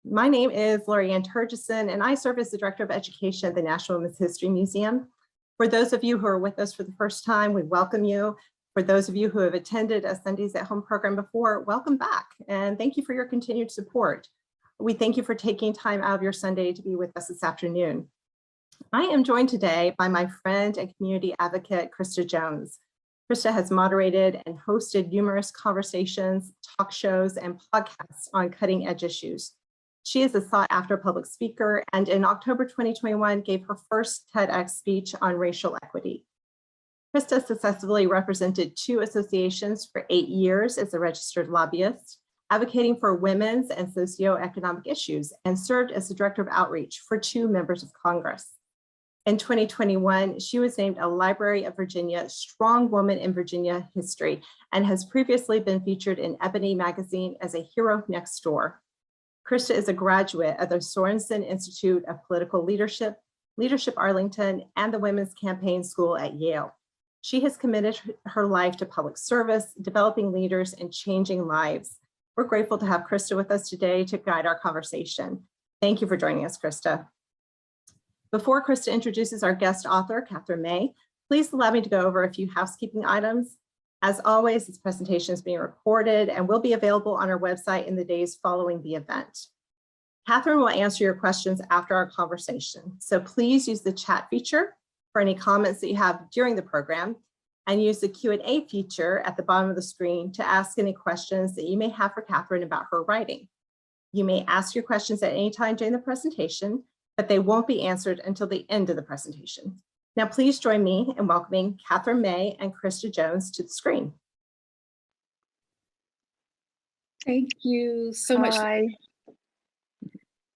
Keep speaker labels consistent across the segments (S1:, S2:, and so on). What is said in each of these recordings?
S1: My name is Lorianne Turgison, and I serve as the Director of Education at the National Women's History Museum. For those of you who are with us for the first time, we welcome you. For those of you who have attended a Sundays at Home program before, welcome back, and thank you for your continued support. We thank you for taking time out of your Sunday to be with us this afternoon. I am joined today by my friend and community advocate, Krista Jones. Krista has moderated and hosted numerous conversations, talk shows, and podcasts on cutting edge issues. She is a sought-after public speaker, and in October 2021 gave her first TEDx speech on racial equity. Krista successfully represented 2 associations for 8 years as a registered lobbyist, advocating for women's and socioeconomic issues, and served as the Director of Outreach for 2 members of Congress. In 2021, she was named a Library of Virginia Strong Woman in Virginia History and has previously been featured in Ebony magazine as a hero next door. Krista is a graduate of the Sorensen Institute of Political Leadership, Leadership Arlington, and the Women's Campaign School at Yale. She has committed her life to public service, developing leaders, and changing lives. We're grateful to have Krista with us today to guide our conversation. Thank you for joining us, Krista. Before Krista introduces our guest author, Katherine May, please allow me to go over a few housekeeping items. As always, this presentation is being recorded and will be available on our website in the days following the event. Katherine will answer your questions after our conversation, so please use the chat feature for any comments that you have during the program, and use the Q&A feature at the bottom of the screen to ask any questions that you may have for Katherine about her writing. You may ask your questions at any time during the presentation, but they won't be answered until the end of the presentation. Now, please join me in welcoming Katherine May and Krista Jones to the screen.
S2: Thank you so much.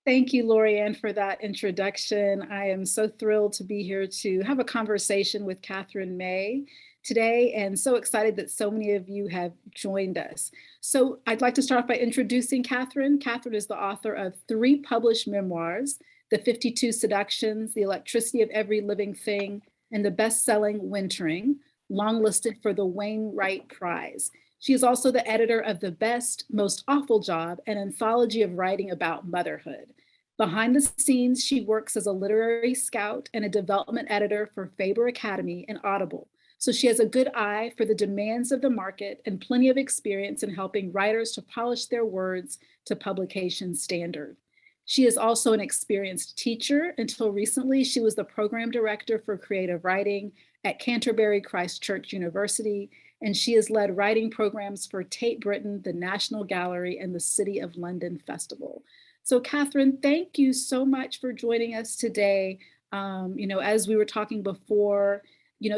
S2: Thank you, Lorianne, for that introduction. I am so thrilled to be here to have a conversation with Katherine May today, and so excited that so many of you have joined us. So I'd like to start off by introducing Katherine. Katherine is the author of 3 published memoirs, The 52 Seductions, The Electricity of Every Living Thing, and the best-selling Wintering, longlisted for the Wainwright Prize. She is also the editor of The Best, Most Awful Job, an anthology of writing about motherhood. Behind the scenes, she works as a literary scout and a development editor for Faber Academy and Audible. So she has a good eye for the demands of the market and plenty of experience in helping writers to polish their words to publication standard. She is also an experienced teacher. Until recently, she was the program director for creative writing at Canterbury Christ Church University, and she has led writing programs for Tate Britain, the National Gallery, and the City of London Festival. So Katherine, thank you so much for joining us today. As we were talking before,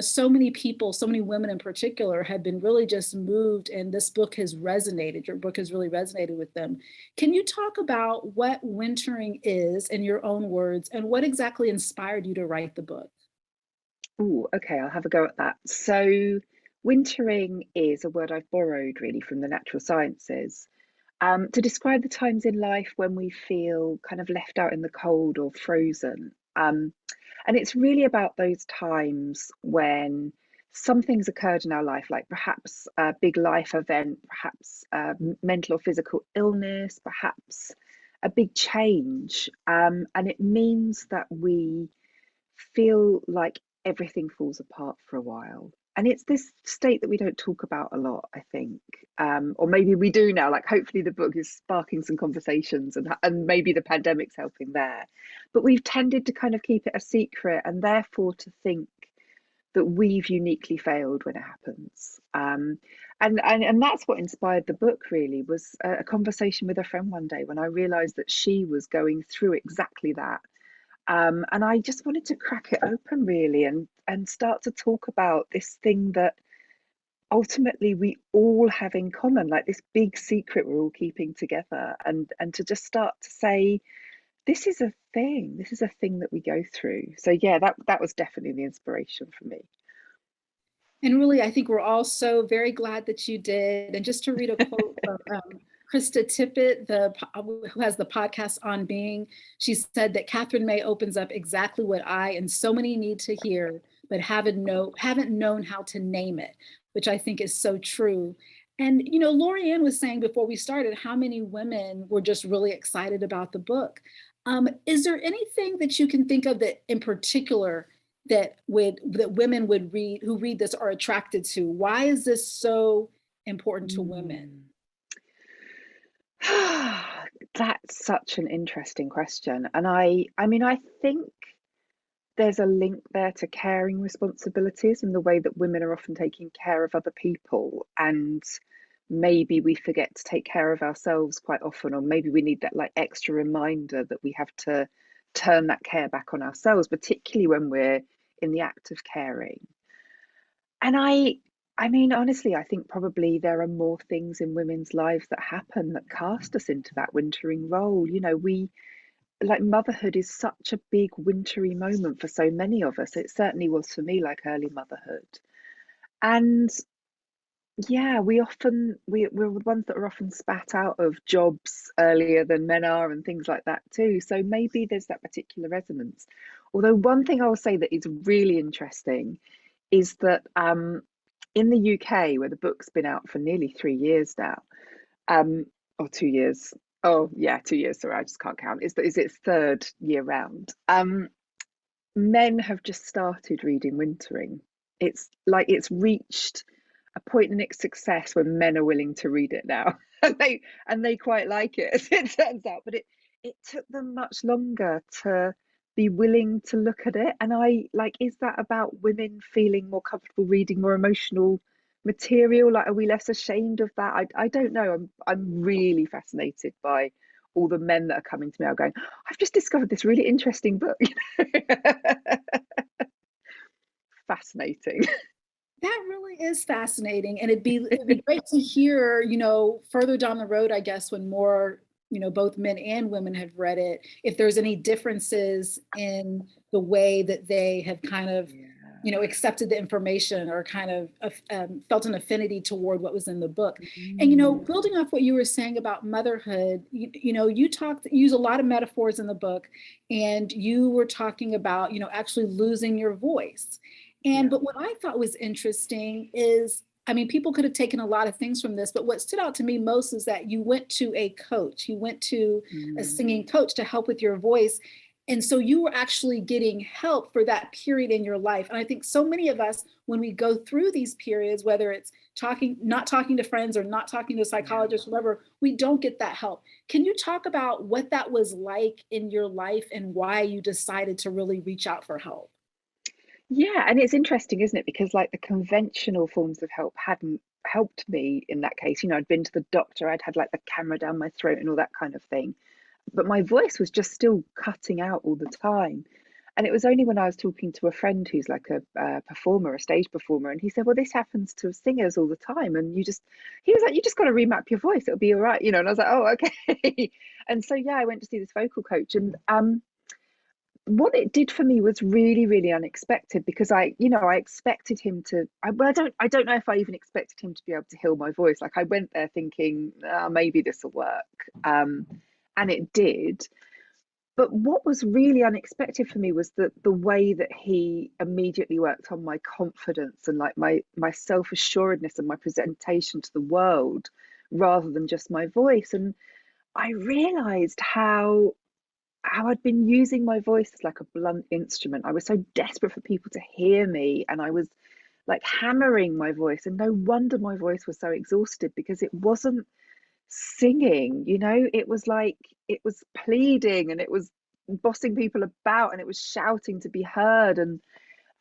S2: so many people, so many women in particular, have been really just moved, and this book has resonated. Your book has really resonated with them. Can you talk about what Wintering is in your own words, and what exactly inspired you to write the book?
S3: Oh, okay, I'll have a go at that. So wintering is a word I've borrowed really from the natural sciences to describe the times in life when we feel kind of left out in the cold or frozen. And it's really about those times when something's occurred in our life, like perhaps a big life event, perhaps mental or physical illness, perhaps a big change. And it means that we feel like everything falls apart for a while. And it's this state that we don't talk about a lot, I think, or maybe we do now. Like, hopefully the book is sparking some conversations, and maybe the pandemic's helping there. But we've tended to kind of keep it a secret, and therefore to think that we've uniquely failed when it happens. And that's what inspired the book, really, was a conversation with a friend one day when I realized that she was going through exactly that. And I just wanted to crack it open, really, and start to talk about this thing that ultimately we all have in common, like this big secret we're all keeping together, and to just start to say, this is a thing that we go through. So yeah, that was definitely the inspiration for me.
S2: And really, I think we're all so very glad that you did. And just to read a quote from Krista Tippett, who has the podcast On Being, she said that Katherine May opens up exactly what I and so many need to hear, but haven't known how to name it, which I think is so true. And, Lorianne was saying before we started how many women were just really excited about the book. Is there anything that you can think of that in particular that women would read, who read this, are attracted to? Why is this so important to women?
S3: That's such an interesting question. And I think there's a link there to caring responsibilities and the way that women are often taking care of other people. And maybe we forget to take care of ourselves quite often, or maybe we need that like extra reminder that we have to turn that care back on ourselves, particularly when we're in the act of caring. And honestly, I think probably there are more things in women's lives that happen that cast us into that wintering role. We like motherhood is such a big wintry moment for so many of us. It certainly was for me, like early motherhood. And yeah, we're the ones that are often spat out of jobs earlier than men are and things like that too. So maybe there's that particular resonance. Although one thing I will say that is really interesting is that in the UK, where the book's been out for nearly 3 years now, or 2 years. Oh yeah, 2 years. Sorry, I just can't count. Is its third year round? Men have just started reading Wintering. It's like it's reached a point in its success when men are willing to read it now, and they quite like it, as it turns out. But it took them much longer to be willing to look at it. And is that about women feeling more comfortable reading more emotional material? Like, are we less ashamed of that? I don't know. I'm really fascinated by all the men that are coming to me are going, I've just discovered this really interesting book. Fascinating.
S2: That really is fascinating. And it'd be great to hear, further down the road, I guess, when more, both men and women have read it, if there's any differences in the way that they have kind of, accepted the information or kind of felt an affinity toward what was in the book. And, building off what you were saying about motherhood, you use a lot of metaphors in the book, and you were talking about, actually losing your voice. But what I thought was interesting is, people could have taken a lot of things from this, but what stood out to me most is that you went to a coach, you went to a singing coach to help with your voice. And so you were actually getting help for that period in your life. And I think so many of us, when we go through these periods, whether it's not talking to friends or not talking to a psychologist, whatever, we don't get that help. Can you talk about what that was like in your life and why you decided to really reach out for help?
S3: Yeah, and it's interesting, isn't it? Because like the conventional forms of help hadn't helped me in that case. I'd been to the doctor, I'd had like the camera down my throat and all that kind of thing. But my voice was just still cutting out all the time. And it was only when I was talking to a friend who's like a performer, a stage performer, and he said, well, this happens to singers all the time. And he was like, you just got to remap your voice, it'll be all right. And I was like, oh, okay. And so, yeah, I went to see this vocal coach, and what it did for me was really, really unexpected, because I expected him to, I don't know if I even expected him to be able to heal my voice. Like I went there thinking, maybe this will work. And it did. But what was really unexpected for me was the way that he immediately worked on my confidence and like my self-assuredness and my presentation to the world, rather than just my voice. And I realized how I'd been using my voice as like a blunt instrument. I was so desperate for people to hear me, and I was like hammering my voice, and no wonder my voice was so exhausted, because it wasn't singing, it was like, it was pleading, and it was bossing people about, and it was shouting to be heard. And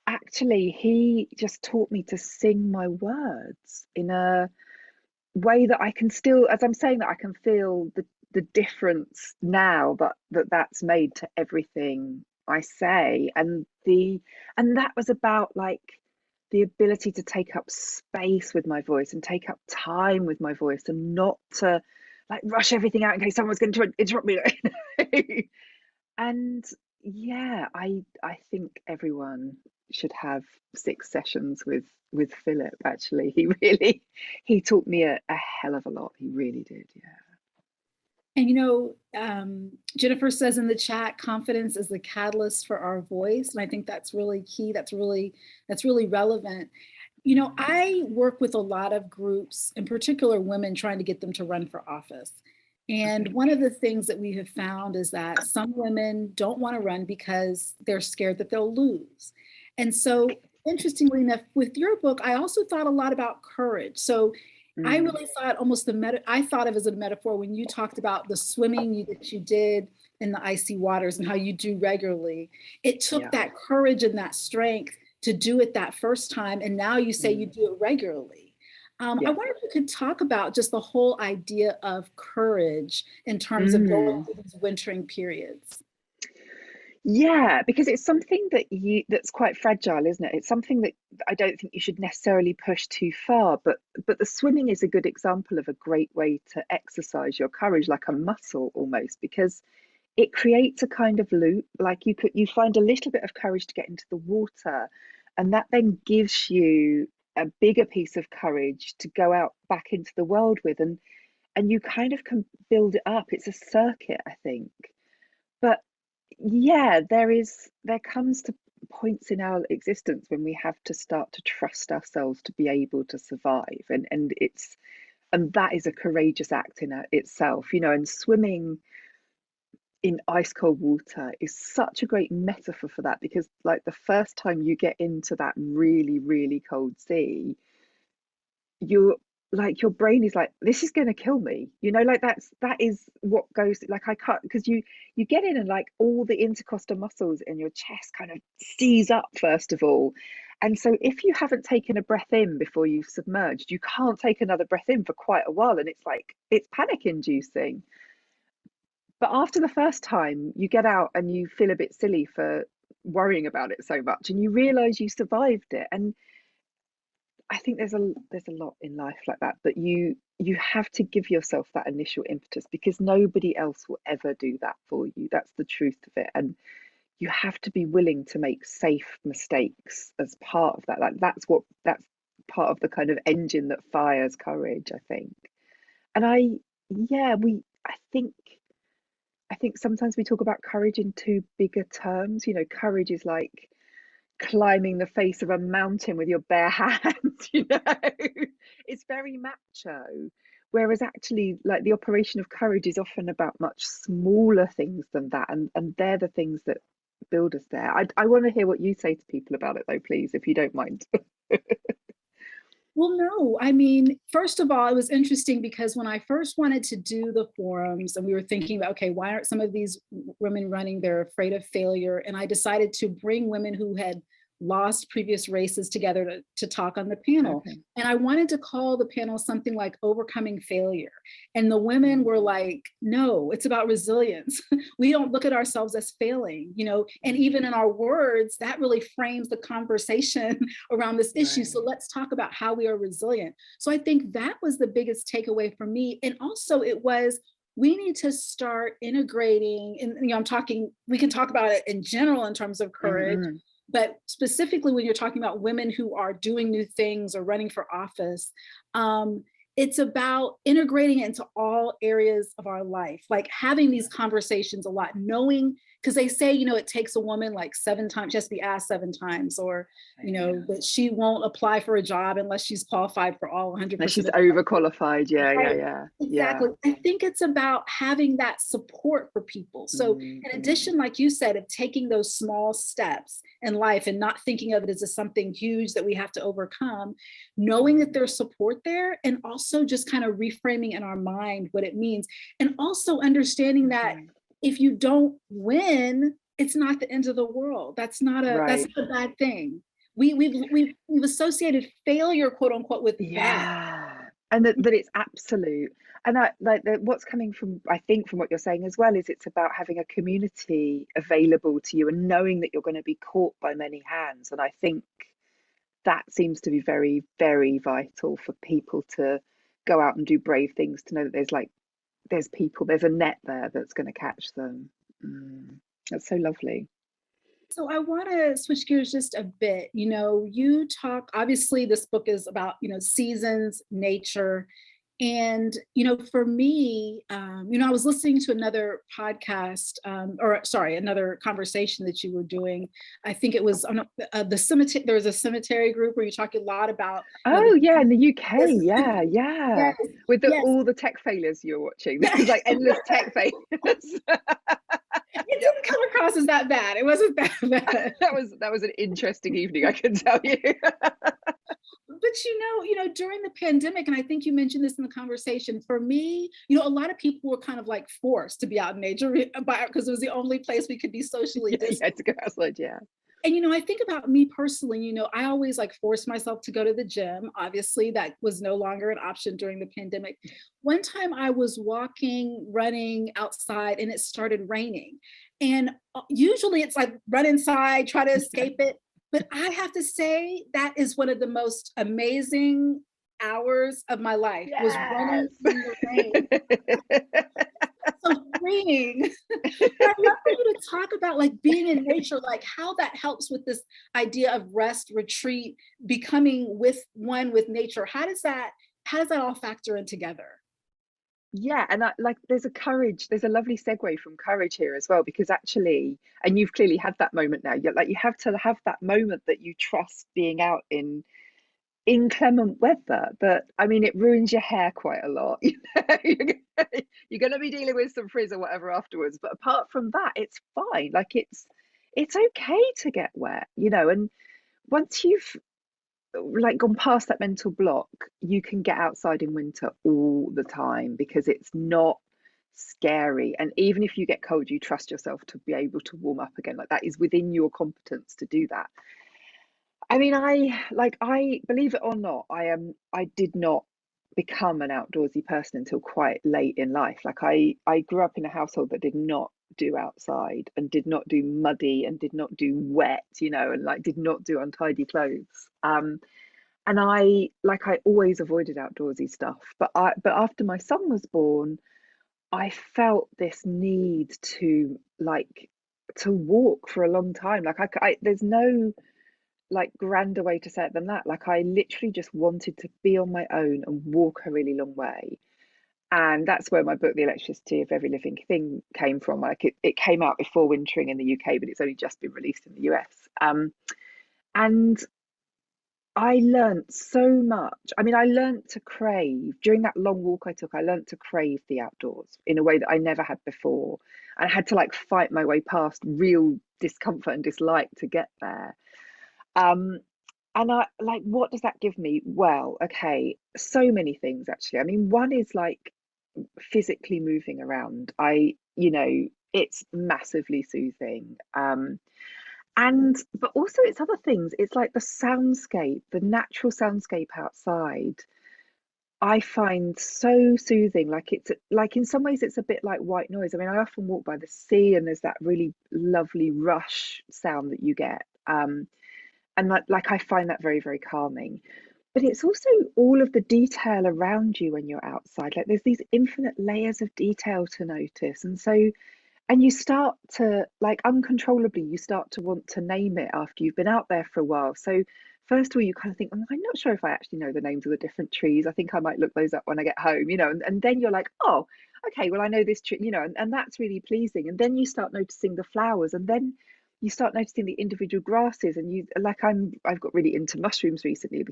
S3: actually he just taught me to sing my words in a way that I can still, as I'm saying that, I can feel the difference now that's made to everything I say. And that was about like the ability to take up space with my voice and take up time with my voice, and not to like rush everything out in case someone's going to interrupt me. And yeah, I think everyone should have 6 sessions with Philip. Actually, he taught me a hell of a lot. He really did. Yeah.
S2: And Jennifer says in the chat, confidence is the catalyst for our voice. And I think that's really key. That's really relevant. I work with a lot of groups, in particular women, trying to get them to run for office. And one of the things that we have found is that some women don't want to run because they're scared that they'll lose. And so, interestingly enough, with your book, I also thought a lot about courage. So I really thought almost I thought of as a metaphor when you talked about the swimming that you did in the icy waters and how you do regularly. It took that courage and that strength to do it that first time. And now you say you do it regularly. I wonder if you could talk about just the whole idea of courage in terms of going through these wintering periods.
S3: Yeah, because it's something that's quite fragile, isn't it? It's something that I don't think you should necessarily push too far, but the swimming is a good example of a great way to exercise your courage, like a muscle almost, because it creates a kind of loop. Like you find a little bit of courage to get into the water, and that then gives you a bigger piece of courage to go out back into the world with, and you kind of can build it up. It's a circuit, I think. But yeah, there comes to points in our existence when we have to start to trust ourselves to be able to survive, and that is a courageous act in itself, and swimming in ice cold water is such a great metaphor for that, because like the first time you get into that really, really cold sea, you're like, your brain is like, this is going to kill me, like that is what goes, like I can't, because you get in and like all the intercostal muscles in your chest kind of seize up first of all, and so if you haven't taken a breath in before you've submerged, you can't take another breath in for quite a while, and it's panic inducing. But after the first time, you get out and you feel a bit silly for worrying about it so much, and you realize you survived it. And I think there's a lot in life like that, but you have to give yourself that initial impetus, because nobody else will ever do that for you. That's the truth of it. And you have to be willing to make safe mistakes as part of that. Like that's part of the kind of engine that fires courage, I think. And I think sometimes we talk about courage in too bigger terms. Courage is like climbing the face of a mountain with your bare hands, It's very macho. Whereas actually, like, the operation of courage is often about much smaller things than that. And they're the things that build us there. I want to hear what you say to people about it, though, please, if you don't mind.
S2: Well, no, I mean, first of all, it was interesting because when I first wanted to do the forums and we were thinking about, okay, why aren't some of these women running? They're afraid of failure. And I decided to bring women who had lost previous races together to talk on the panel.
S3: Okay.
S2: And I wanted to call the panel something like Overcoming Failure. And the women were like, no, it's about resilience. We don't look at ourselves as failing, and even in our words, that really frames the conversation around this issue.
S3: Right.
S2: So let's talk about how we are resilient. So I think that was the biggest takeaway for me. And also we need to start integrating, and we can talk about it in general in terms of courage, but specifically when you're talking about women who are doing new things or running for office, it's about integrating it into all areas of our life, like having these conversations a lot, knowing, because they say, it takes a woman like 7 times, just be asked 7 times, or, that she won't apply for a job unless she's qualified for all 100%.
S3: She's overqualified. Yeah,
S2: right.
S3: yeah.
S2: Exactly. I think it's about having that support for people. So in addition, like you said, of taking those small steps in life and not thinking of it as something huge that we have to overcome, knowing that there's support there, and also just kind of reframing in our mind what it means. And also understanding that if you don't win, it's not the end of the world. That's not a bad thing. We've associated failure, quote unquote, with bad.
S3: And that it's absolute. And I like what's coming from, I think, from what you're saying as well, is it's about having a community available to you and knowing that you're going to be caught by many hands. And I think that seems to be very, very vital for people to go out and do brave things, to know that there's a net there that's going to catch them. That's so lovely.
S2: So I want to switch gears just a bit. You talk, obviously this book is about, seasons, nature, And, for me, I was listening to another podcast, another conversation that you were doing. I think it was on the cemetery. There was a cemetery group where you talk a lot about,
S3: Oh yeah, in the UK,
S2: yes,
S3: yeah, yeah.
S2: yes,
S3: With
S2: yes.
S3: all the tech failures you're watching, there's like endless tech failures.
S2: It didn't come across as that bad. It wasn't that bad.
S3: That was an interesting evening, I can tell you.
S2: But during the pandemic, and I think you mentioned this in the conversation, for me, a lot of people were kind of like forced to be out in nature because it was the only place we could be socially
S3: Yeah,
S2: distant.
S3: you had to go outside, yeah.
S2: And I think about me personally, I always like forced myself to go to the gym. Obviously, that was no longer an option during the pandemic. One time I was running outside, and it started raining. And usually it's like run inside, try to escape it. But I have to say that is one of the most amazing hours of my life, was running
S3: Yes.
S2: in the rain. So freeing. But I'd love for you to talk about like being in nature, like how that helps with this idea of rest, retreat, becoming one with nature. How does that all factor in together?
S3: Yeah, and there's a lovely segue from courage here as well, because actually, and you've clearly had that moment now. You have to have that moment that you trust being out in inclement weather, but I mean, it ruins your hair quite a lot. You're going to be dealing with some frizz or whatever afterwards, but apart from that, it's fine. Like it's okay to get wet, and once you've like gone past that mental block, you can get outside in winter all the time because it's not scary. And even if you get cold, you trust yourself to be able to warm up again. Like that is within your competence to do that. I mean, I believe it or not, I did not become an outdoorsy person until quite late in life. Like I grew up in a household that did not do outside and did not do muddy and did not do wet, and like did not do untidy clothes. And I always avoided outdoorsy stuff. But after my son was born, I felt this need to walk for a long time. There's no like grander way to say it than that. Like I literally just wanted to be on my own and walk a really long way. And that's where my book, The Electricity of Every Living Thing, came from. Like it came out before Wintering in the UK, but it's only just been released in the US. And I learnt so much. I mean, I learnt to crave during that long walk I took. I learnt to crave the outdoors in a way that I never had before. And I had to like fight my way past real discomfort and dislike to get there. Um, and I like, what does that give me? Well, okay, so many things actually. I mean, one is like physically moving around. It's massively soothing. But also it's other things. It's like the soundscape, the natural soundscape outside. I find so soothing. Like it's like in some ways it's a bit like white noise. I mean, I often walk by the sea and there's that really lovely rush sound that you get. And like I find that very, very calming. But it's also all of the detail around you when you're outside. Like there's these infinite layers of detail to notice. And you start to like uncontrollably, you start to want to name it after you've been out there for a while. So first of all, you kind of think, I'm not sure if I actually know the names of the different trees. I think I might look those up when I get home, and then you're like, oh, okay, well, I know this tree, and that's really pleasing. And then you start noticing the flowers, and then you start noticing the individual grasses. And I've got really into mushrooms recently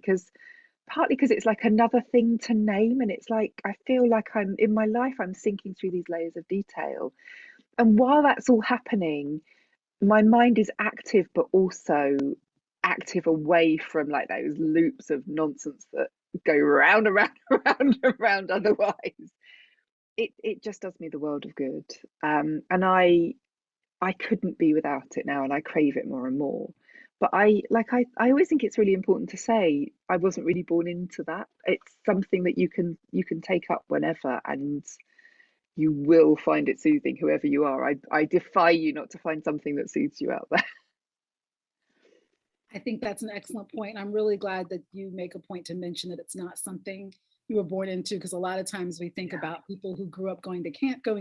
S3: partly because it's like another thing to name. And it's like, I feel like I'm in my life, I'm sinking through these layers of detail. And while that's all happening, my mind is active, but also active away from like those loops of nonsense that go round, around, around, around otherwise. It just does me the world of good. And I couldn't be without it now, and I crave it more and more. But I always think it's really important to say I wasn't really born into that. It's something that you can take up whenever, and you will find it soothing, whoever you are. I defy you not to find something that soothes you out there.
S2: I think that's an excellent point. I'm really glad that you make a point to mention that it's not something you were born into, because a lot of times we think about people who grew up going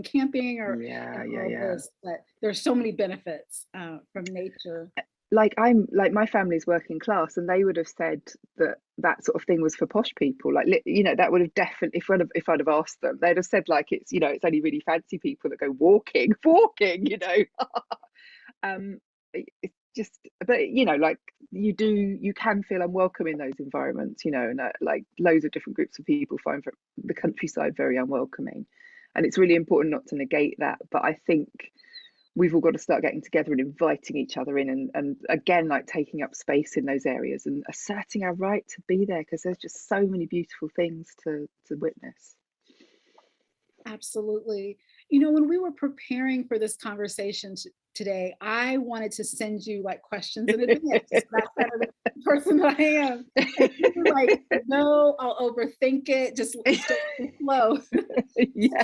S2: camping or
S3: Yeah.
S2: all this, but there's so many benefits from nature.
S3: like I'm like my family's working class, and they would have said that that sort of thing was for posh people. Like, you know, that would have definitely, if I'd have asked them, they'd have said like it's, you know, it's only really fancy people that go walking, walking, you know. It's just, but you know, like you can feel unwelcome in those environments, you know, and like loads of different groups of people find the countryside very unwelcoming, and it's really important not to negate that. But I think we've all got to start getting together and inviting each other in, and again, like taking up space in those areas and asserting our right to be there, because there's just so many beautiful things to witness.
S2: Absolutely. You know, when we were preparing for this conversation today, I wanted to send you like questions in advance. That's kind of the person that I am. And you were like, no, I'll overthink it. Just stay slow.
S3: Yeah.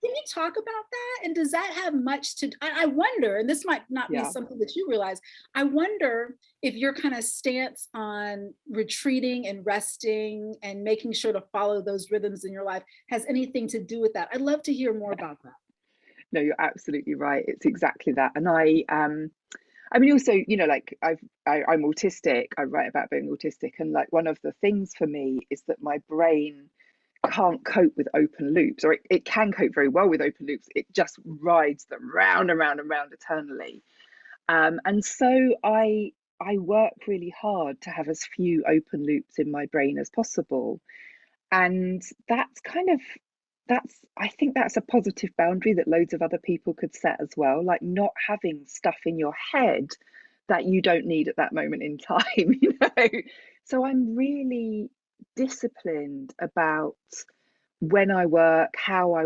S2: Can you talk about that? And does that have much to, I wonder, and this might not be
S3: Yeah.
S2: something that you realize, I wonder if your kind of stance on retreating and resting and making sure to follow those rhythms in your life has anything to do with that. I'd love to hear more about that.
S3: No, you're absolutely right. It's exactly that. And I mean, also, you know, like I'm autistic. I write about being autistic, and like one of the things for me is that my brain can't cope with open loops, or it can cope very well with open loops. It just rides them round and round and round eternally. And so I work really hard to have as few open loops in my brain as possible. And that's kind of, I think that's a positive boundary that loads of other people could set as well, like not having stuff in your head that you don't need at that moment in time, you know. So I'm really disciplined about when I work, how I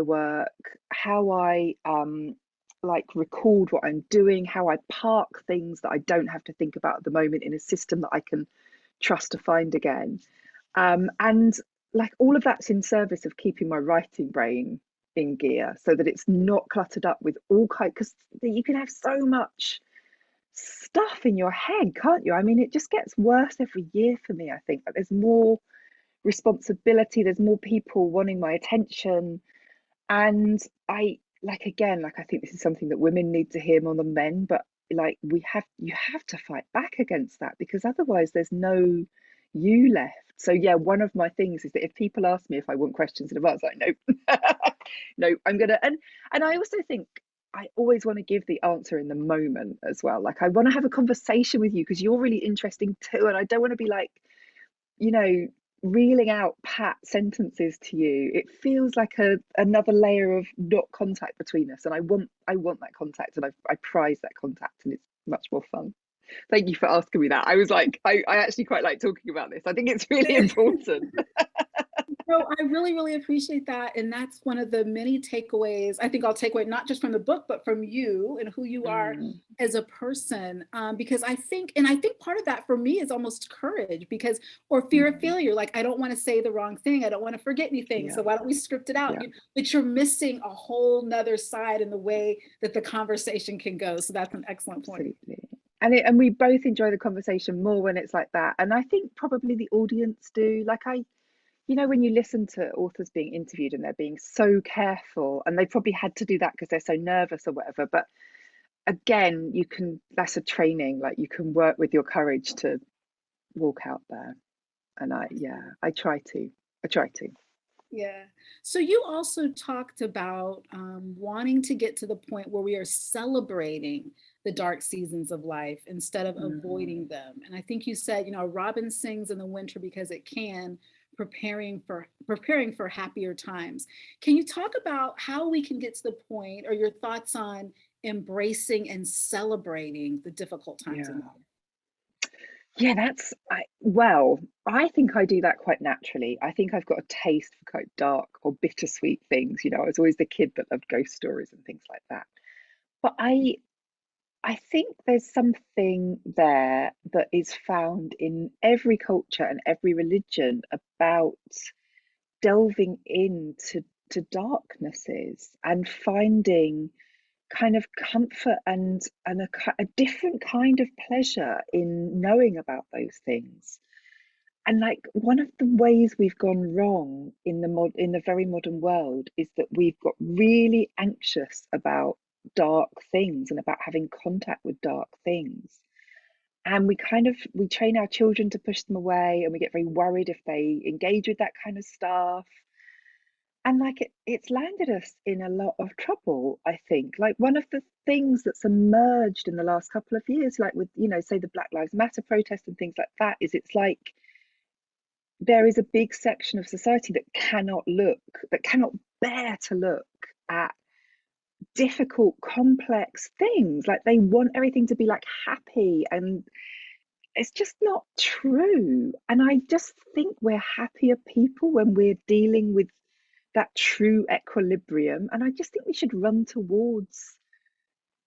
S3: like record what I'm doing, how I park things that I don't have to think about at the moment in a system that I can trust to find again. And like all of that's in service of keeping my writing brain in gear, so that it's not cluttered up with all kind, because you can have so much stuff in your head, can't you? I mean, it just gets worse every year for me. I think like there's more responsibility, there's more people wanting my attention, and I like, again, like I think this is something that women need to hear more than men, but like you have to fight back against that, because otherwise there's no you left. So yeah, one of my things is that if people ask me if I want questions in advance, like nope. No, I'm gonna, and I also think I always want to give the answer in the moment as well. Like I want to have a conversation with you because you're really interesting too, and I don't want to be like, you know, reeling out pat sentences to you. It feels like another layer of not contact between us, and I want that contact, and I prize that contact, and it's much more fun. Thank you for asking me that. I was like, I actually quite like talking about this. I think it's really important.
S2: No, I really, really appreciate that. And that's one of the many takeaways I think I'll take away, not just from the book, but from you and who you are as a person. Because I think part of that for me is almost courage, because, or fear of failure. Like, I don't want to say the wrong thing. I don't want to forget anything. So why don't we script it out? But you're missing a whole nother side in the way that the conversation can go. So that's an excellent point.
S3: Absolutely. And we both enjoy the conversation more when it's like that. And I think probably the audience do. Like you know, when you listen to authors being interviewed and they're being so careful, and they probably had to do that because they're so nervous or whatever. But again, that's a training, like you can work with your courage to walk out there. And I try to.
S2: Yeah. So you also talked about wanting to get to the point where we are celebrating the dark seasons of life instead of avoiding them. And I think you said, you know, a robin sings in the winter because it can, preparing for happier times. Can you talk about how we can get to the point, or your thoughts on embracing and celebrating the difficult times in life?
S3: Yeah, well, I think I do that quite naturally. I think I've got a taste for quite dark or bittersweet things. You know, I was always the kid that loved ghost stories and things like that. But I think there's something there that is found in every culture and every religion about delving into darknesses and finding kind of comfort and a different kind of pleasure in knowing about those things. And like one of the ways we've gone wrong in the very modern world is that we've got really anxious about dark things and about having contact with dark things. And we train our children to push them away, and we get very worried if they engage with that kind of stuff. And like it's landed us in a lot of trouble, I think. Like one of the things that's emerged in the last couple of years, like with, say the Black Lives Matter protest and things like that, is it's like there is a big section of society that cannot bear to look at difficult, complex things. Like they want everything to be like happy, and it's just not true. And I just think we're happier people when we're dealing with that true equilibrium. And I just think we should run towards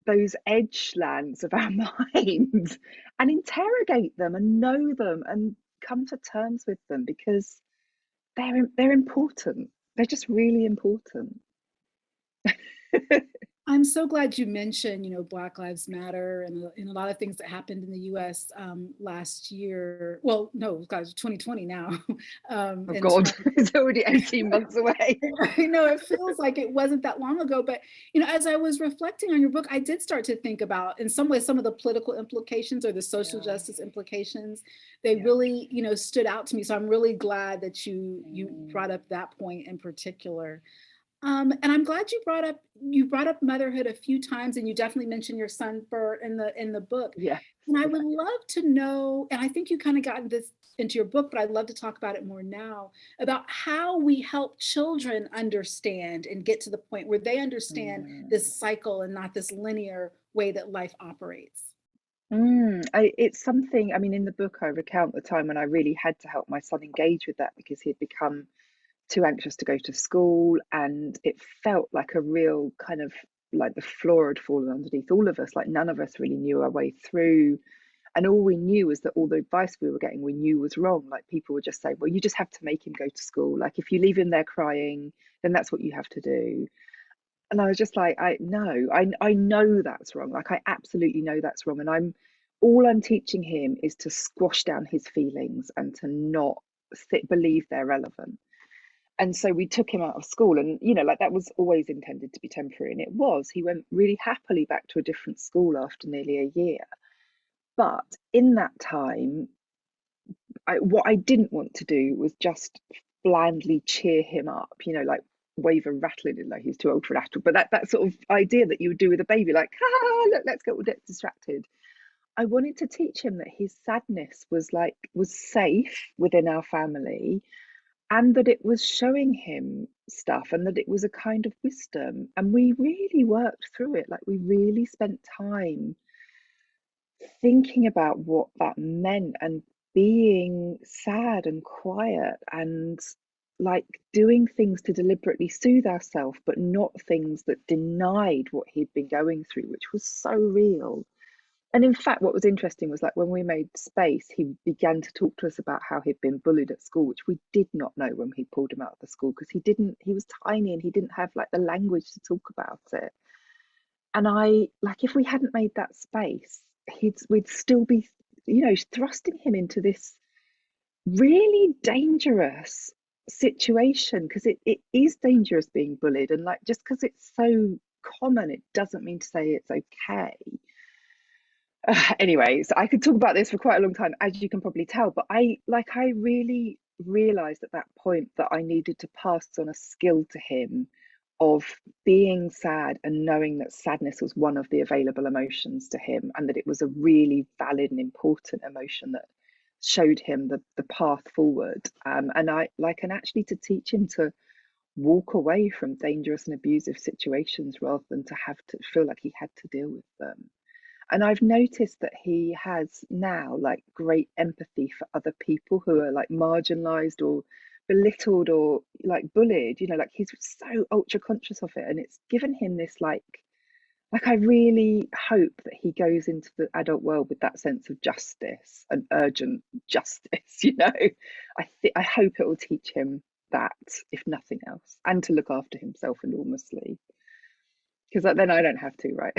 S3: those edge lands of our mind and interrogate them and know them and come to terms with them, because they're important. They're just really important.
S2: I'm so glad you mentioned, Black Lives Matter and a lot of things that happened in the U.S. Last year. Well, no, guys, 2020 now.
S3: Oh God, it's already 18 months away.
S2: I know it feels like it wasn't that long ago, but as I was reflecting on your book, I did start to think about, in some ways, some of the political implications or the social justice implications. They really, stood out to me. So I'm really glad that you brought up that point in particular. And I'm glad you brought up motherhood a few times, and you definitely mentioned your son Bert in the book.
S3: Yeah.
S2: And I would love to know, and I think you kind of got this into your book, but I'd love to talk about it more now, about how we help children understand and get to the point where they understand this cycle and not this linear way that life operates.
S3: It's something, I mean, in the book, I recount the time when I really had to help my son engage with that, because he had become too anxious to go to school, and it felt like a real kind of like the floor had fallen underneath all of us. Like none of us really knew our way through, and all we knew was that all the advice we were getting we knew was wrong. Like people would just say, well, you just have to make him go to school, like if you leave him there crying, then that's what you have to do. And I was just like, I know that's wrong. Like I absolutely know that's wrong, and I'm teaching him is to squash down his feelings and to not believe they're relevant. And so we took him out of school, and like that was always intended to be temporary, and it was. He went really happily back to a different school after nearly a year. But in that time, what I didn't want to do was just blandly cheer him up, like wave a rattle in, like he's too old for rattle, but that sort of idea that you would do with a baby, like, ha, look, let's get distracted. I wanted to teach him that his sadness was safe within our family, and that it was showing him stuff, and that it was a kind of wisdom. And we really worked through it. Like we really spent time thinking about what that meant, and being sad and quiet, and like doing things to deliberately soothe ourselves, but not things that denied what he'd been going through, which was so real. And in fact, what was interesting was like when we made space, he began to talk to us about how he'd been bullied at school, which we did not know when we pulled him out of the school, because he was tiny and he didn't have like the language to talk about it. And if we hadn't made that space, we'd still be, thrusting him into this really dangerous situation, because it is dangerous being bullied. And like, just because it's so common, it doesn't mean to say it's okay. Anyway, so I could talk about this for quite a long time, as you can probably tell, but I really realized at that point that I needed to pass on a skill to him of being sad and knowing that sadness was one of the available emotions to him, and that it was a really valid and important emotion that showed him the path forward. And actually to teach him to walk away from dangerous and abusive situations rather than to have to feel like he had to deal with them. And I've noticed that he has now like great empathy for other people who are like marginalized or belittled or like bullied, like he's so ultra conscious of it. And it's given him this like I really hope that he goes into the adult world with that sense of justice and urgent justice, I hope it will teach him that, if nothing else, and to look after himself enormously. Because then I don't have to, right?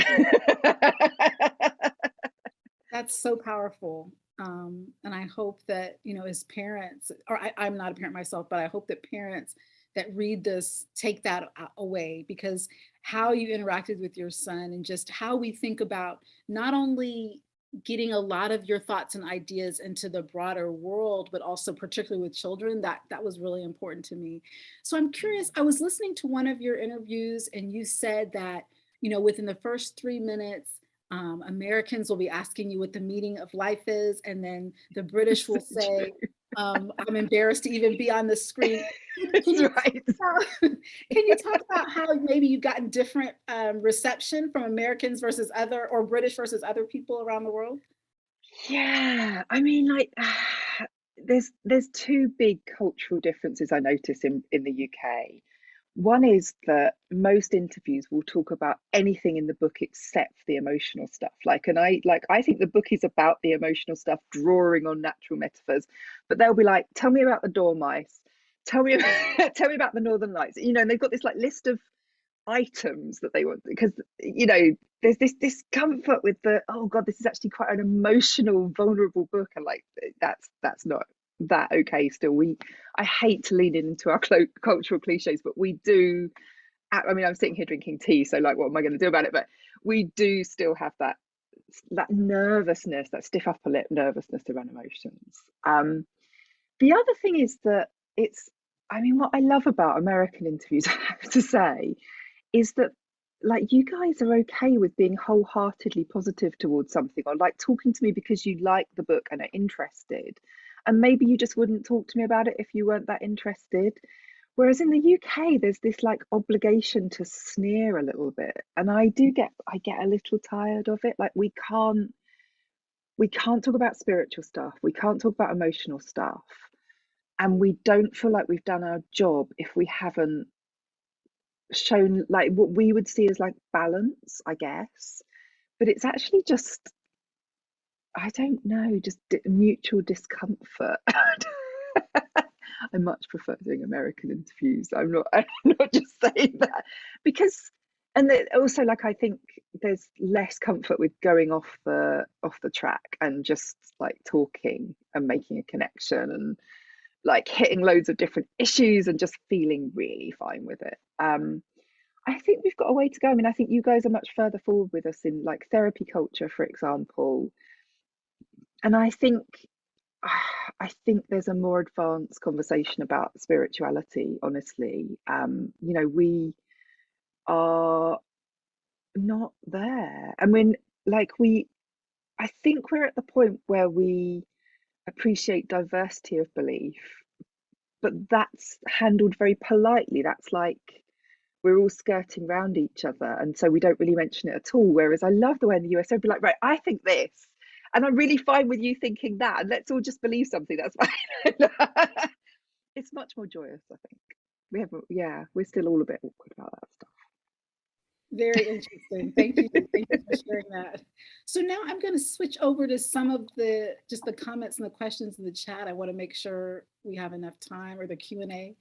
S2: That's so powerful. And I hope that, as parents, or I'm not a parent myself, but I hope that parents that read this take that away, because how you interacted with your son and just how we think about not only getting a lot of your thoughts and ideas into the broader world, but also particularly with children, that was really important to me. So I'm curious, I was listening to one of your interviews and you said that, within the first 3 minutes, Americans will be asking you what the meaning of life is, and then the British will say, I'm embarrassed to even be on the screen.
S3: Right.
S2: Can you talk about how maybe you've gotten different reception from Americans versus or British versus other people around the world?
S3: Yeah, I mean, like, there's two big cultural differences I notice in the UK. One is that most interviews will talk about anything in the book except the emotional stuff. I think the book is about the emotional stuff, drawing on natural metaphors, but they'll be like, tell me about the dormice, tell me tell me about the Northern Lights, and they've got this like list of items that they want, because there's this discomfort with the, oh god, this is actually quite an emotional, vulnerable book, and like that's not that okay still. I hate to lean into our cultural cliches, but we do. I mean, I'm sitting here drinking tea, so like, what am I going to do about it? But we do still have that nervousness, that stiff upper lip nervousness around emotions. The other thing is that I mean, what I love about American interviews, I have to say, is that like you guys are okay with being wholeheartedly positive towards something, or like talking to me because you like the book and are interested, and maybe you just wouldn't talk to me about it if you weren't that interested. Whereas in the UK there's this like obligation to sneer a little bit, and I get a little tired of it. Like we can't talk about spiritual stuff, we can't talk about emotional stuff, and we don't feel like we've done our job if we haven't shown like what we would see as like balance, I guess. But it's actually just, I don't know, just mutual discomfort. I much prefer doing American interviews. I'm not just saying that because, and also like I think there's less comfort with going off the track and just like talking and making a connection and like hitting loads of different issues and just feeling really fine with it. I think we've got a way to go. I mean, I think you guys are much further forward with us in like therapy culture, for example. And I think there's a more advanced conversation about spirituality, honestly. We are not there. I mean, like I think we're at the point where we appreciate diversity of belief, but that's handled very politely. That's like we're all skirting around each other, and so we don't really mention it at all. Whereas I love the way in the US they'd be like, right, I think this, and I'm really fine with you thinking that, and let's all just believe something. That's fine. It's much more joyous, I think. We're still all a bit awkward about that stuff.
S2: Very interesting. Thank you. Thank you for sharing that. So now I'm going to switch over to some of the comments and the questions in the chat. I want to make sure we have enough time, or the Q&A.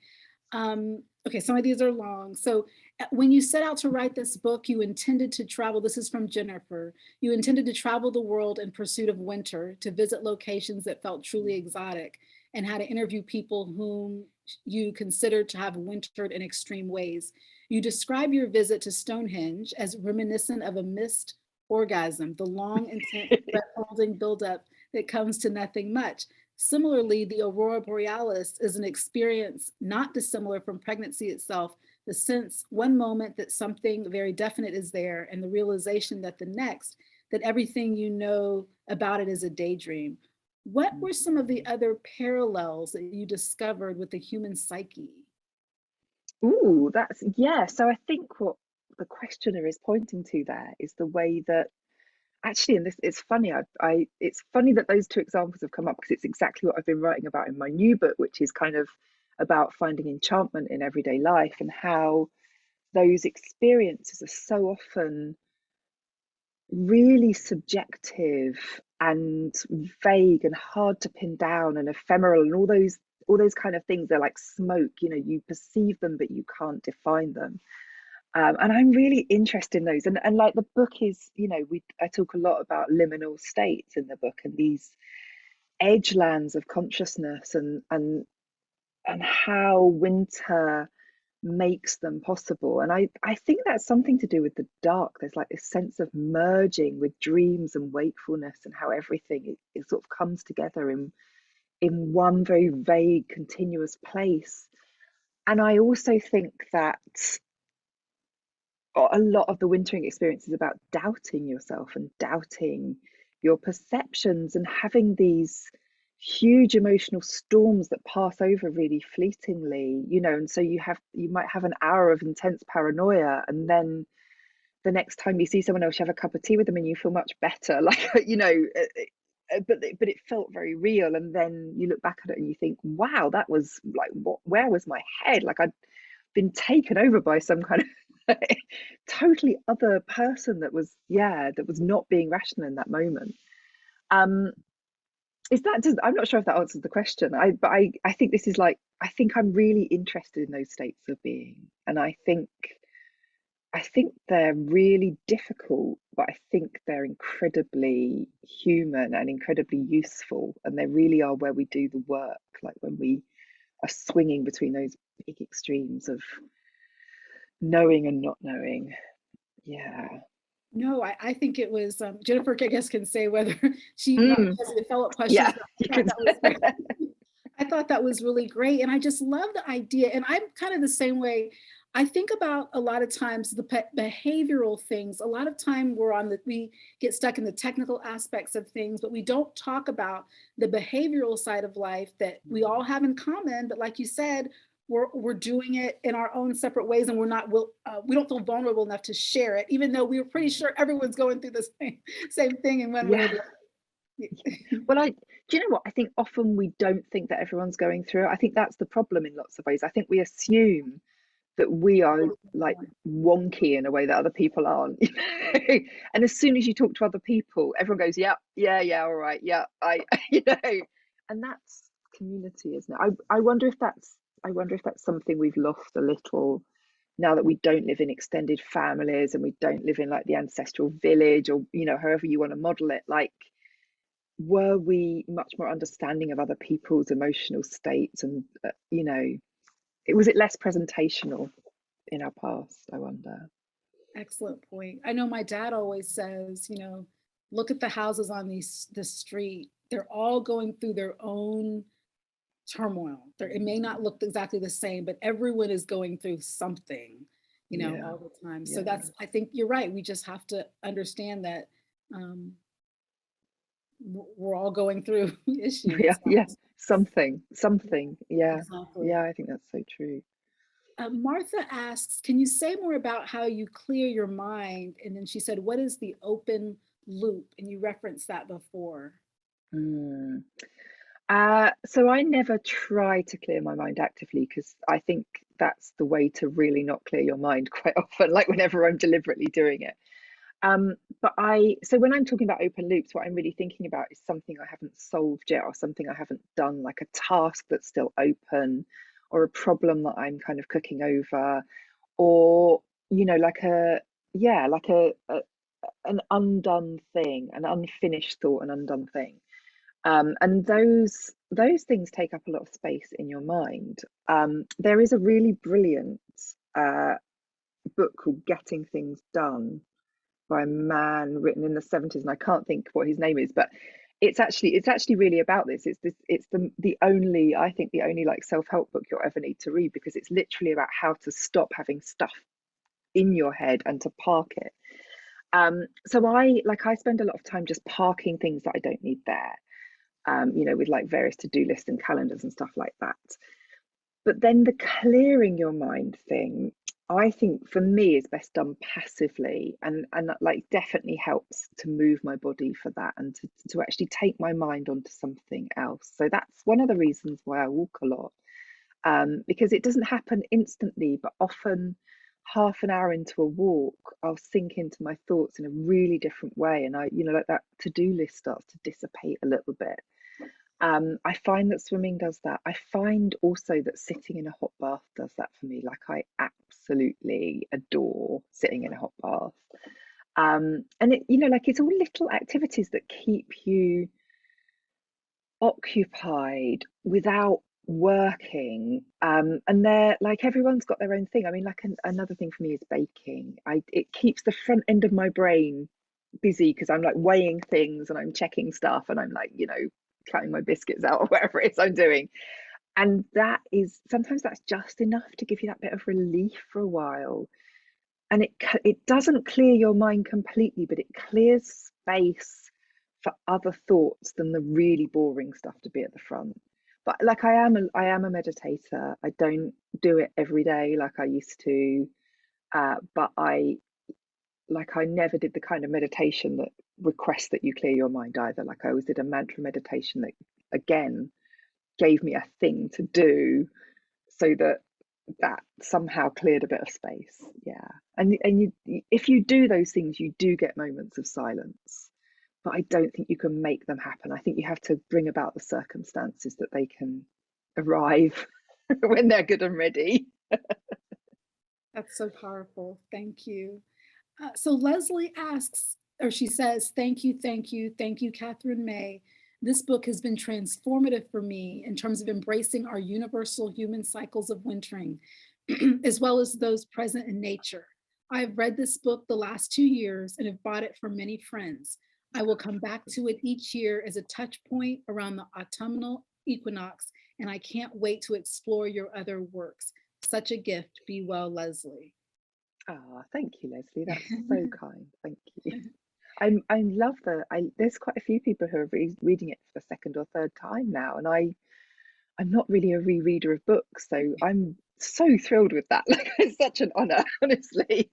S2: Okay, some of these are long. So when you set out to write this book, you intended to travel. This is from Jennifer. You intended to travel the world in pursuit of winter, to visit locations that felt truly exotic, and how to interview people whom you considered to have wintered in extreme ways. You describe your visit to Stonehenge as reminiscent of a missed orgasm, the long, intense, breath-holding buildup that comes to nothing much. Similarly, the aurora borealis is an experience not dissimilar from pregnancy itself, the sense one moment that something very definite is there, and the realization that the next, that everything you know about it is a daydream. What were some of the other parallels that you discovered with the human psyche?
S3: Ooh, so I think what the questioner is pointing to there is the way that actually, and this it's funny, it's funny that those two examples have come up, because it's exactly what I've been writing about in my new book, which is kind of about finding enchantment in everyday life, and how those experiences are so often really subjective and vague and hard to pin down and ephemeral, and all those kind of things. They're like smoke, you perceive them but you can't define them. And I'm really interested in those, and like the book is, I talk a lot about liminal states in the book, and these edge lands of consciousness, and how winter makes them possible. And I think that's something to do with the dark. There's like this sense of merging with dreams and wakefulness, and how everything it sort of comes together in one very vague, continuous place. And I also think that a lot of the wintering experience is about doubting yourself and doubting your perceptions and having these huge emotional storms that pass over really fleetingly, you know. And so you might have an hour of intense paranoia, and then the next time you see someone else, you have a cup of tea with them and you feel much better, like, you know. But it felt very real, and then you look back at it and you think, wow, that was like, where was my head? Like, I'd been taken over by some kind of totally other person that was not being rational in that moment. Is that just, I'm not sure if that answers the question. But I think this is like, I think I'm really interested in those states of being, and I think they're really difficult, but I think they're incredibly human and incredibly useful, and they really are where we do the work, like when we are swinging between those big extremes of knowing and not knowing. Yeah.
S2: No, I think it was Jennifer, I guess, can say whether she has any follow-up questions.
S3: Yeah,
S2: I thought that was really great. And I just love the idea. And I'm kind of the same way. I think about a lot of times the behavioral things. A lot of time we get stuck in the technical aspects of things, but we don't talk about the behavioral side of life that we all have in common. But like you said, we're doing it in our own separate ways, and we don't feel vulnerable enough to share it, even though we were pretty sure everyone's going through the same thing in one way or the other.
S3: Well, do you know what? I think often we don't think that everyone's going through it. I think that's the problem in lots of ways. I think we assume that we are like wonky in a way that other people aren't. And as soon as you talk to other people, everyone goes, yeah, all right, yeah, you know. And that's community, isn't it? I wonder if that's something we've lost a little now that we don't live in extended families, and we don't live in like the ancestral village, or, you know, however you want to model it. Like, were we much more understanding of other people's emotional states, and you know, was it less presentational in our past, I wonder?
S2: Excellent point. I know my dad always says, you know, look at the houses on the street. They're all going through their own turmoil. It may not look exactly the same, but everyone is going through something, you know, all the time. So I think you're right. We just have to understand that we're all going through issues.
S3: Something. Yeah.
S2: Exactly.
S3: Yeah, I think that's so true.
S2: Martha asks, can you say more about how you clear your mind? And then she said, what is the open loop? And you referenced that before.
S3: So I never try to clear my mind actively, because I think that's the way to really not clear your mind quite often, like whenever I'm deliberately doing it. So when I'm talking about open loops, what I'm really thinking about is something I haven't solved yet, or something I haven't done, like a task that's still open, or a problem that I'm kind of cooking over, or, you know, like an undone thing, an unfinished thought, an undone thing. And those things take up a lot of space in your mind. There is a really brilliant book called Getting Things Done by a man written in the 70s, and I can't think what his name is, but it's actually really about this. It's the only like self-help book you'll ever need to read, because it's literally about how to stop having stuff in your head and to park it. So I spend a lot of time just parking things that I don't need there, you know, with like various to-do lists and calendars and stuff like that. But then the clearing your mind thing, I think for me, is best done passively, and like definitely helps to move my body for that, and to actually take my mind onto something else. So that's one of the reasons why I walk a lot, because it doesn't happen instantly, but often half an hour into a walk, I'll sink into my thoughts in a really different way, and I, you know, like that to-do list starts to dissipate a little bit. I find that swimming does that. I find also that sitting in a hot bath does that for me. Like, I absolutely adore sitting in a hot bath. And it, you know, like, it's all little activities that keep you occupied without working, and they're like, everyone's got their own thing. I mean, like another thing for me is baking. It keeps the front end of my brain busy because I'm like weighing things and I'm checking stuff and I'm like, counting my biscuits out or whatever it is I'm doing. And that is sometimes that's just enough to give you that bit of relief for a while. And it doesn't clear your mind completely, but it clears space for other thoughts than the really boring stuff to be at the front. But like I am a meditator. I don't do it every day like I used to, but I never did the kind of meditation that requests that you clear your mind either. Like I always did a mantra meditation that again gave me a thing to do so that somehow cleared a bit of space. Yeah. And if you do those things, you do get moments of silence, but I don't think you can make them happen. I think you have to bring about the circumstances that they can arrive when they're good and ready.
S2: That's so powerful. Thank you. So Leslie asks, or she says, thank you, Katherine May. This book has been transformative for me in terms of embracing our universal human cycles of wintering, as well as those present in nature. I've read this book the last 2 years and have bought it for many friends. I will come back to it each year as a touch point around the autumnal equinox, and I can't wait to explore your other works. Such a gift. Be well, Leslie.
S3: Ah, thank you, Leslie. That's so kind. Thank you. I love there's quite a few people who are reading it for the second or third time now, and I'm not really a rereader of books, so I'm so thrilled with that. Like it's such an honor, honestly.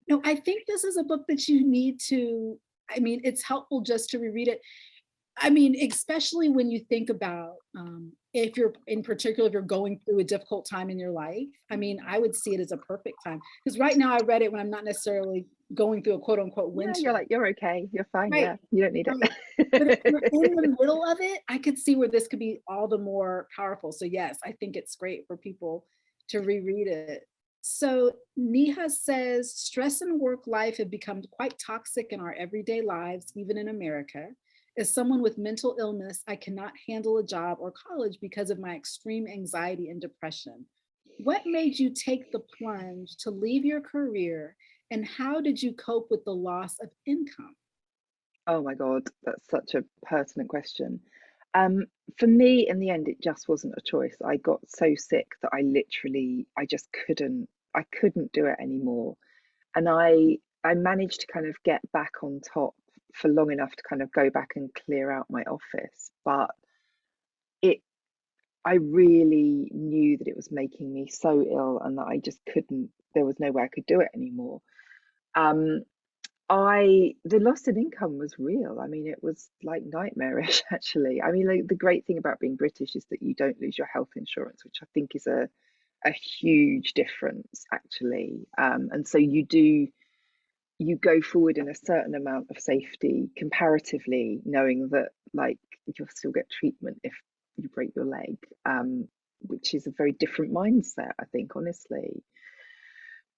S2: No, I think this is a book that you need to, I mean, it's helpful just to reread it. I mean, especially when you think about if you're in particular, if you're going through a difficult time in your life. I mean, I would see it as a perfect time because right now I read it when I'm not necessarily going through a quote unquote
S3: Yeah,
S2: winter.
S3: you're okay. You're fine.
S2: Right.
S3: Yeah, you don't need
S2: Right. But if you're in the middle of it, I could see where this could be all the more powerful. So yes, I think it's great for people to reread it. So Neha says, stress and work life have become quite toxic in our everyday lives, even in America. As someone with mental illness, I cannot handle a job or college because of my extreme anxiety and depression. What made you take the plunge to leave your career, and how did you cope with the loss of income?
S3: Oh my God, that's such a pertinent question. Um, for me, in the end, it just wasn't a choice. I got so sick that I just couldn't do it anymore. And I managed to kind of get back on top for long enough to kind of go back and clear out my office. But it, I really knew that it was making me so ill and that I just couldn't, there was no way I could do it anymore. Um, the loss in income was real. I mean, it was like nightmarish, actually. I mean, like, the great thing about being British is that you don't lose your health insurance, which I think is a huge difference, actually. And so you go forward in a certain amount of safety comparatively, knowing that like you'll still get treatment if you break your leg, which is a very different mindset, I think, honestly.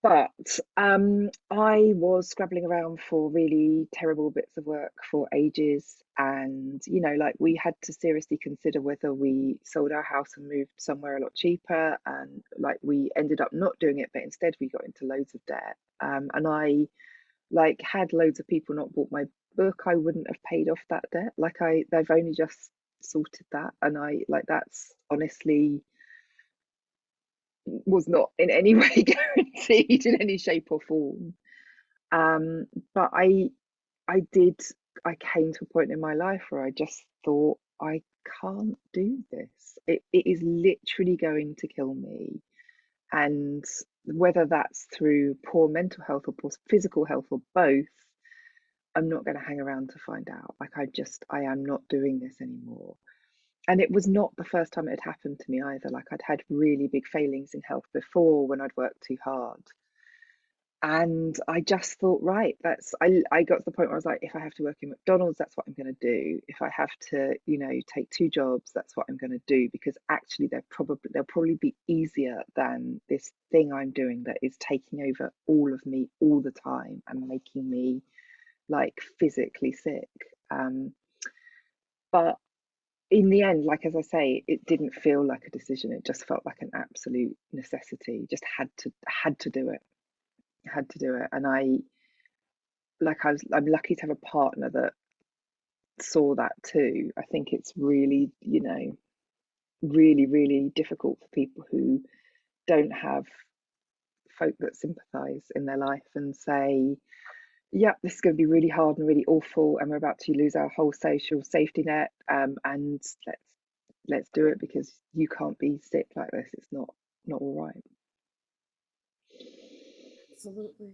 S3: But I was scrabbling around for really terrible bits of work for ages. And, like we had to seriously consider whether we sold our house and moved somewhere a lot cheaper. And like we ended up not doing it, but instead we got into loads of debt. And I like had loads of people not bought my book, I wouldn't have paid off that debt. Like they've only just sorted that. And I like that's honestly was not in any way guaranteed in any shape or form. Um, but I did, I came to a point in my life where I just thought, I can't do this. It is literally going to kill me. And whether that's through poor mental health or poor physical health or both, I'm not going to hang around to find out. Like I am not doing this anymore. And it was not the first time it had happened to me either. Like I'd had really big failings in health before when I'd worked too hard. And I just thought, right, I got to the point where I was like, if I have to work in McDonald's, that's what I'm going to do. If I have to, take 2 jobs, that's what I'm going to do, because actually they'll probably be easier than this thing I'm doing that is taking over all of me all the time and making me like physically sick. But in the end, like, as I say, it didn't feel like a decision. It just felt like an absolute necessity. Just had to do it. Had to do it. And I'm lucky to have a partner that saw that too. I think it's really, really, really difficult for people who don't have folk that sympathize in their life and say, yeah, this is going to be really hard and really awful, and we're about to lose our whole social safety net, and let's do it because you can't be sick like this. It's not all right.
S2: Absolutely.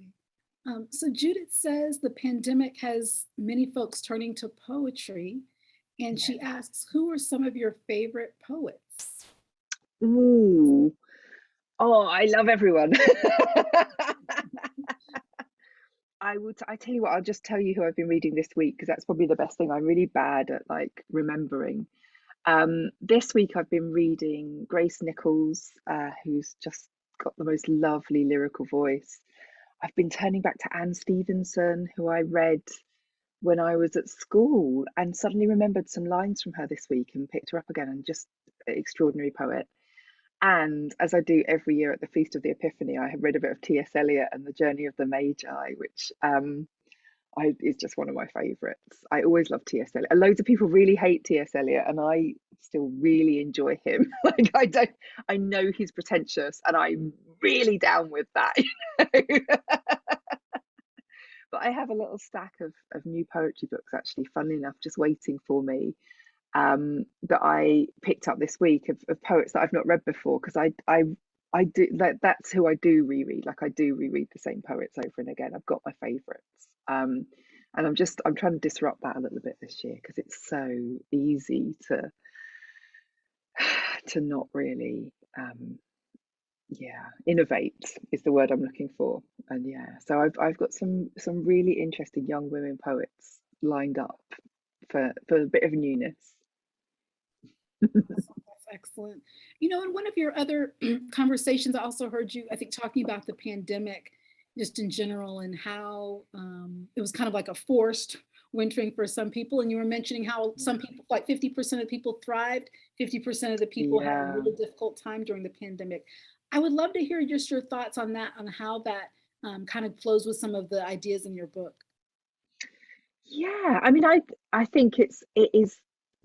S2: So Judith says the pandemic has many folks turning to poetry, and she asks, who are some of your favorite poets?
S3: Ooh, oh, I love everyone. I tell you what, I'll just tell you who I've been reading this week because that's probably the best thing. I'm really bad at like remembering. This week I've been reading Grace Nichols, who's just got the most lovely lyrical voice. I've been turning back to Anne Stevenson, who I read when I was at school and suddenly remembered some lines from her this week and picked her up again, and just extraordinary poet. And as I do every year at the Feast of the Epiphany, I have read a bit of T.S. Eliot and the Journey of the Magi, which is just one of my favourites. I always love T.S. Eliot. Loads of people really hate T.S. Eliot, and I still really enjoy him. Like, I know he's pretentious, and I'm really down with that. But I have a little stack of new poetry books, actually, funnily enough, just waiting for me, that I picked up this week of poets that I've not read before, because I do, like, that's who I do reread. Like, I do reread the same poets over and again. I've got my favorites, and I'm trying to disrupt that a little bit this year because it's so easy to not really innovate is the word I'm looking for. And so I've got some really interesting young women poets lined up for a bit of newness.
S2: That's excellent. In one of your other conversations, I also heard you, I think, talking about the pandemic just in general and how it was kind of like a forced wintering for some people. And you were mentioning how some people, like 50% of people thrived, 50% of the people had a really difficult time during the pandemic. I would love to hear just your thoughts on that, on how that kind of flows with some of the ideas in your book.
S3: Yeah, I mean, I think it is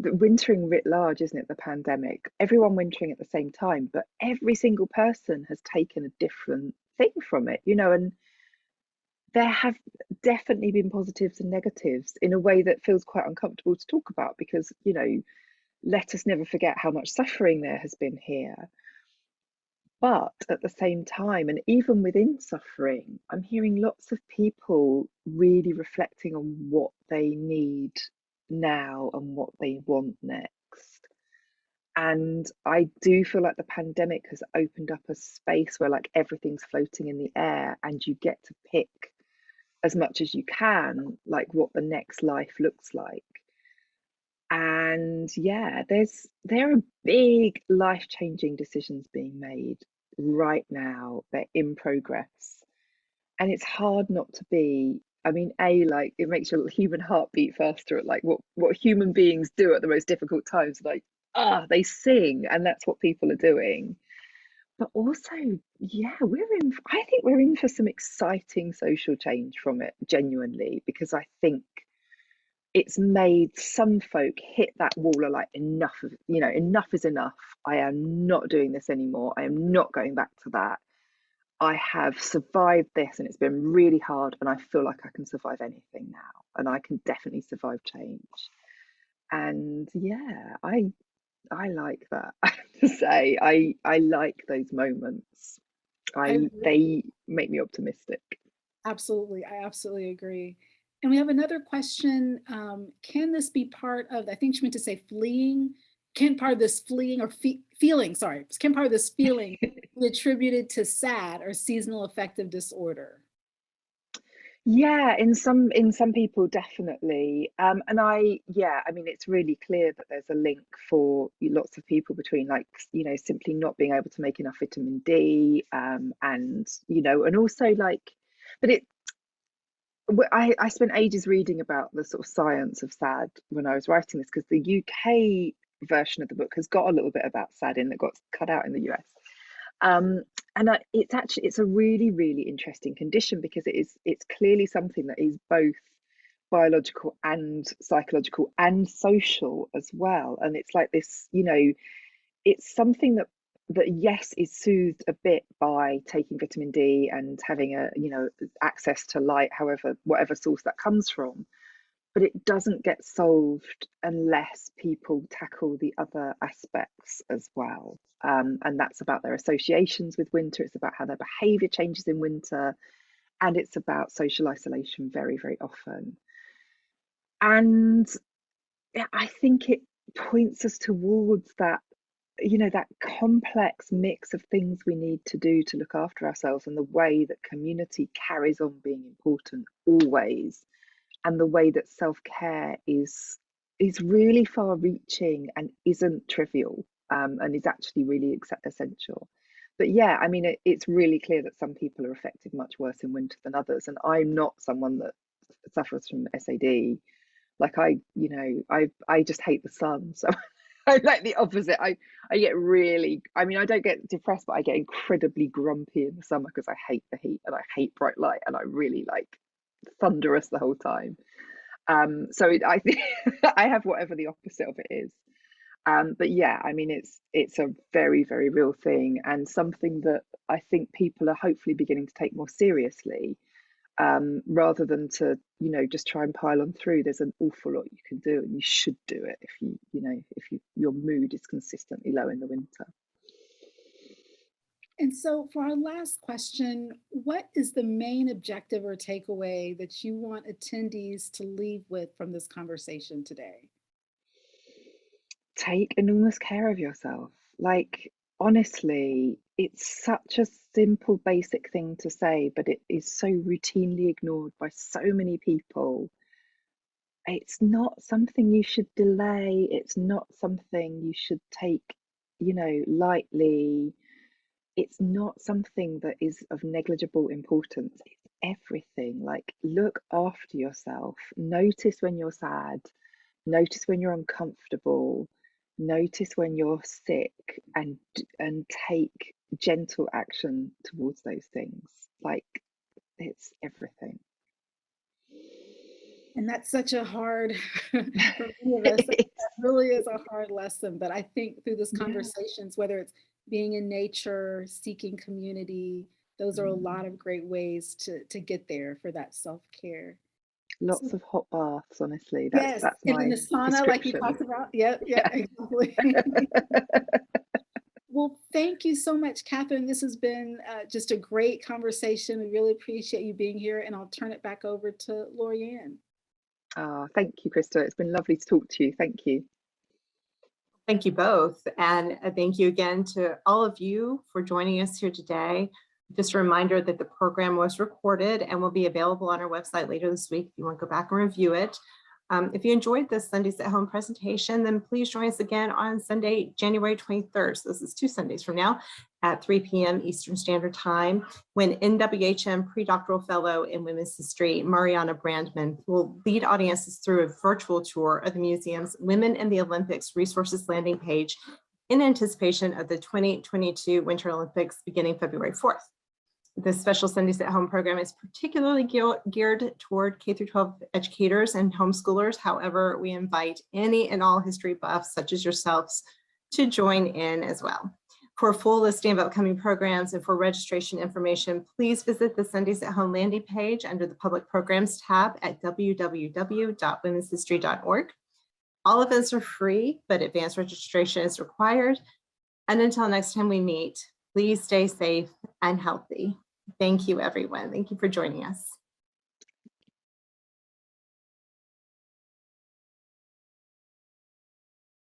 S3: the wintering writ large, isn't it? The pandemic, everyone wintering at the same time, but every single person has taken a different thing from it, and there have definitely been positives and negatives in a way that feels quite uncomfortable to talk about because, let us never forget how much suffering there has been here. But at the same time, and even within suffering, I'm hearing lots of people really reflecting on what they need now and what they want next. And I do feel like the pandemic has opened up a space where like everything's floating in the air and you get to pick as much as you can, like what the next life looks like. And there are big life-changing decisions being made right now. They're in progress. And it's hard not to be, I mean, like it makes your human heart beat faster at like what human beings do at the most difficult times. Like, they sing, and that's what people are doing. But also, I think we're in for some exciting social change from it, genuinely, because I think it's made some folk hit that wall of like, enough is enough. I am not doing this anymore. I am not going back to that. I have survived this and it's been really hard, and I feel like I can survive anything now, and I can definitely survive change. And I like that. I have to say, I like those moments. They make me optimistic.
S2: Absolutely. I absolutely agree. And we have another question. Can this be part of, I think she meant to say fleeing. Can part of this fleeing or feeling, sorry, can part of this feeling be attributed to SAD or seasonal affective disorder?
S3: Yeah, in some people, definitely. And I mean, it's really clear that there's a link for lots of people between, like, simply not being able to make enough vitamin D, and and also like, but I spent ages reading about the sort of science of SAD when I was writing this, because the UK version of the book has got a little bit about SAD in that got cut out in the US. It's a really, really interesting condition because it's clearly something that is both biological and psychological and social as well. And it's like this, it's something that yes is soothed a bit by taking vitamin D and having access to light, whatever source that comes from, but it doesn't get solved unless people tackle the other aspects as well. And that's about their associations with winter. It's about how their behavior changes in winter, and it's about social isolation very, very often. And I think it points us towards that, that complex mix of things we need to do to look after ourselves, and the way that community carries on being important always, and the way that self-care is really far-reaching and isn't trivial, and is actually really essential. But yeah, I mean, it's really clear that some people are affected much worse in winter than others, and I'm not someone that suffers from SAD. Like I just hate the sun, so I'm like the opposite. I get really, I mean, I don't get depressed, but I get incredibly grumpy in the summer because I hate the heat and I hate bright light, and I really like thunderous the whole time. So I think I have whatever the opposite of it is. But yeah, I mean, it's a very, very real thing, and something that I think people are hopefully beginning to take more seriously, rather than to just try and pile on through. There's an awful lot you can do, and you should do it if your mood is consistently low in the winter.
S2: And so for our last question, what is the main objective or takeaway that you want attendees to leave with from this conversation today?
S3: Take enormous care of yourself. Like, honestly, it's such a simple, basic thing to say, but it is so routinely ignored by so many people. It's not something you should delay. It's not something you should take, lightly. It's not something that is of negligible importance. It's everything. Like, look after yourself. Notice when you're sad. Notice when you're uncomfortable. Notice when you're sick, and take gentle action towards those things. Like, it's everything.
S2: And that's such a hard, for many of us, that really is a hard lesson. But I think through this conversations, whether it's being in nature, seeking community, those are a lot of great ways to get there for that self-care.
S3: Lots of hot baths, honestly.
S2: Yes,
S3: That's
S2: and
S3: my
S2: in the sauna, like you talked about. Yeah, exactly. Well, thank you so much, Katherine. This has been just a great conversation. We really appreciate you being here, and I'll turn it back over to Lorianne.
S3: Thank you, Krista. It's been lovely to talk to you. Thank you.
S1: Thank you both. And thank you again to all of you for joining us here today. Just a reminder that the program was recorded and will be available on our website later this week if you want to go back and review it. If you enjoyed this Sundays at Home presentation, then please join us again on Sunday, January 23rd. So this is 2 Sundays from now at 3 p.m. Eastern Standard Time, when NWHM Predoctoral Fellow in Women's History, Mariana Brandman, will lead audiences through a virtual tour of the museum's Women in the Olympics resources landing page in anticipation of the 2022 Winter Olympics beginning February 4th. This special Sundays at Home program is particularly geared toward K-12 educators and homeschoolers. However, we invite any and all history buffs, such as yourselves, to join in as well. For a full listing of upcoming programs and for registration information, please visit the Sundays at Home landing page under the Public Programs tab at www.womenshistory.org. All events are free, but advanced registration is required. And until next time we meet, please stay safe and healthy. Thank you, everyone. Thank you for joining us.